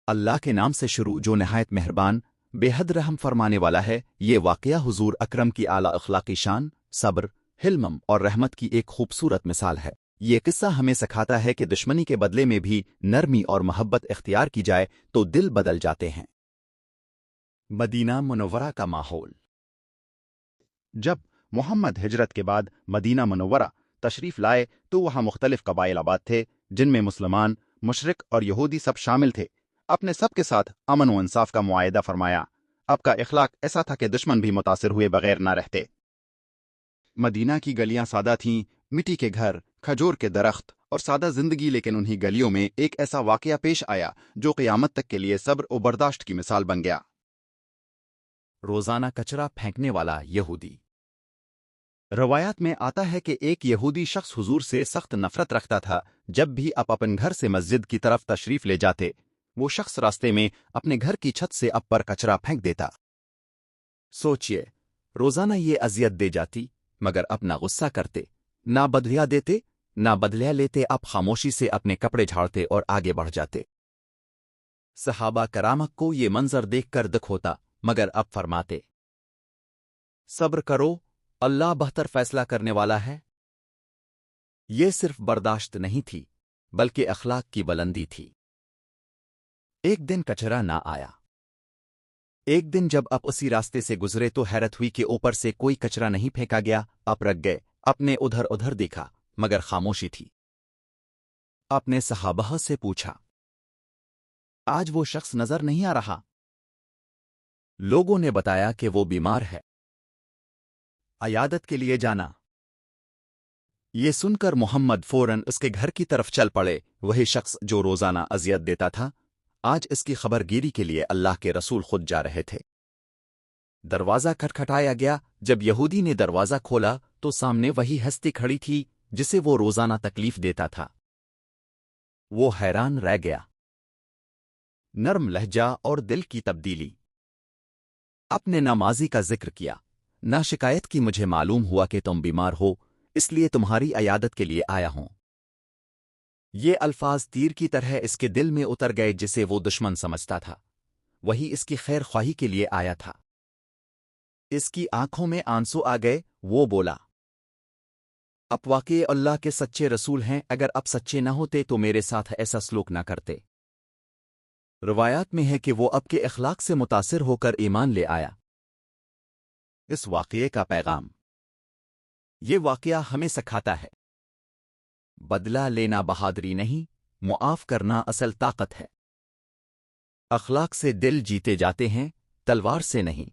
اللہ کے नाम से शुरू जो नहायत मेहरबान बेहद रहम फरमाने वाला है। ये वाकया हुजूर अकरम की आला अखलाकी शान, सब्र, हिल्म और रहमत की एक खूबसूरत मिसाल है। ये किस्सा हमें सिखाता है कि दुश्मनी के बदले में भी नरमी और मोहब्बत इख्तियार की जाए तो दिल बदल जाते हैं। मदीना मुनव्वरा का माहौल। जब मोहम्मद हिजरत के बाद मदीना मुनव्वरा तशरीफ लाए तो वहाँ मुख्तलिफ कबाइल आबाद थे, जिनमें मुसलमान, मुशरिक और यहूदी सब शामिल थे। अपने सब के साथ अमन व इंसाफ का मुआयदा फरमाया। अब का इखलाक ऐसा था कि दुश्मन भी मुतासिर हुए बगैर न रहते। मदीना की गलियां सादा थीं, मिट्टी के घर, खजूर के दरख्त और सादा जिंदगी, लेकिन उन्हीं गलियों में एक ऐसा वाकया पेश आया जो क़यामत तक के लिए सब्र और बर्दाश्त की मिसाल बन गया। रोजाना कचरा फेंकने वाला यहूदी। रवायात में आता है कि एक यहूदी शख्स हुजूर से सख्त नफरत रखता था। जब भी आप अपन घर से मस्जिद की तरफ तशरीफ ले जाते, वो शख्स रास्ते में अपने घर की छत से आप पर कचरा फेंक देता। सोचिए, रोजाना ये अजियत दे जाती, मगर अपना गुस्सा करते, ना बदलिया देते, ना बदलिया लेते। आप खामोशी से अपने कपड़े झाड़ते और आगे बढ़ जाते। सहाबा करामक को ये मंजर देखकर दुख होता, मगर अब फरमाते, सब्र करो, अल्लाह बेहतर फैसला करने वाला है। ये सिर्फ बर्दाश्त नहीं थी, बल्कि अखलाक की बुलंदी थी। एक दिन कचरा ना आया। एक दिन जब आप उसी रास्ते से गुजरे तो हैरत हुई कि ऊपर से कोई कचरा नहीं फेंका गया। आप रख गए, अपने उधर उधर देखा, मगर खामोशी थी। आपने सहाबा से पूछा, आज वो शख्स नजर नहीं आ रहा? लोगों ने बताया कि वो बीमार है, अयादत के लिए जाना। ये सुनकर मोहम्मद फौरन उसके घर की तरफ चल पड़े। वही शख्स जो रोजाना अजियत देता था, आज इसकी खबरगिरी के लिए अल्लाह के रसूल खुद जा रहे थे। दरवाज़ा खटखटाया गया। जब यहूदी ने दरवाज़ा खोला तो सामने वही हस्ती खड़ी थी जिसे वो रोजाना तकलीफ देता था। वो हैरान रह गया। नर्म लहजा और दिल की तब्दीली। अपने नमाजी का जिक्र किया, ना शिकायत की। मुझे मालूम हुआ कि तुम बीमार हो, इसलिए तुम्हारी अयादत के लिए आया हूं। ये अल्फाज तीर की तरह इसके दिल में उतर गए। जिसे वो दुश्मन समझता था, वही इसकी खैर ख्वाही के लिए आया था। इसकी आंखों में आंसू आ गए। वो बोला, अब वाकई अल्लाह के सच्चे रसूल हैं। अगर अब सच्चे न होते तो मेरे साथ ऐसा सलूक न करते। रवायात में है कि वो अब के अखलाक से मुतासिर होकर ईमान ले आया। इस वाकये का पैगाम। ये वाकया हमें सिखाता है, बदला लेना बहादुरी नहीं, मुआफ करना असल ताकत है। अखलाक से दिल जीते जाते हैं, तलवार से नहीं।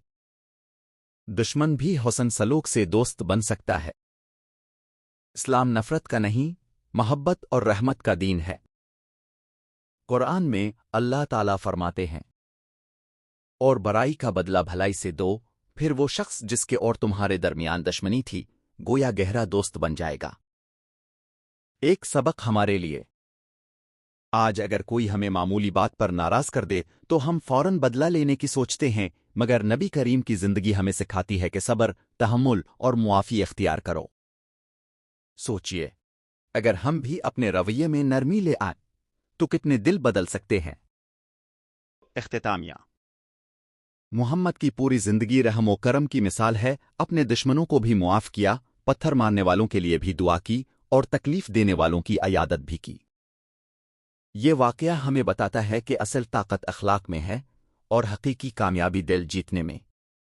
दुश्मन भी हुस्न सलूक से दोस्त बन सकता है। इस्लाम नफरत का नहीं, मोहब्बत और रहमत का दीन है। कुरान में अल्लाह ताला फरमाते हैं, और बराई का बदला भलाई से दो, फिर वो शख्स जिसके और तुम्हारे दरमियान दुश्मनी थी, गोया गहरा दोस्त बन जाएगा। एक सबक हमारे लिए। आज अगर कोई हमें मामूली बात पर नाराज कर दे तो हम फौरन बदला लेने की सोचते हैं, मगर नबी करीम की जिंदगी हमें सिखाती है कि सब्र, तहम्मुल और मुआफी इख्तियार करो। सोचिए, अगर हम भी अपने रवैये में नरमी ले आए तो कितने दिल बदल सकते हैं। इख्तितामिया। मुहम्मद की पूरी जिंदगी रहम व करम की मिसाल है। अपने दुश्मनों को भी मुआफ किया, पत्थर मारने वालों के लिए भी दुआ की और तकलीफ देने वालों की अयादत भी की। ये वाकया हमें बताता है कि असल ताकत अखलाक में है और हकीकी कामयाबी दिल जीतने में।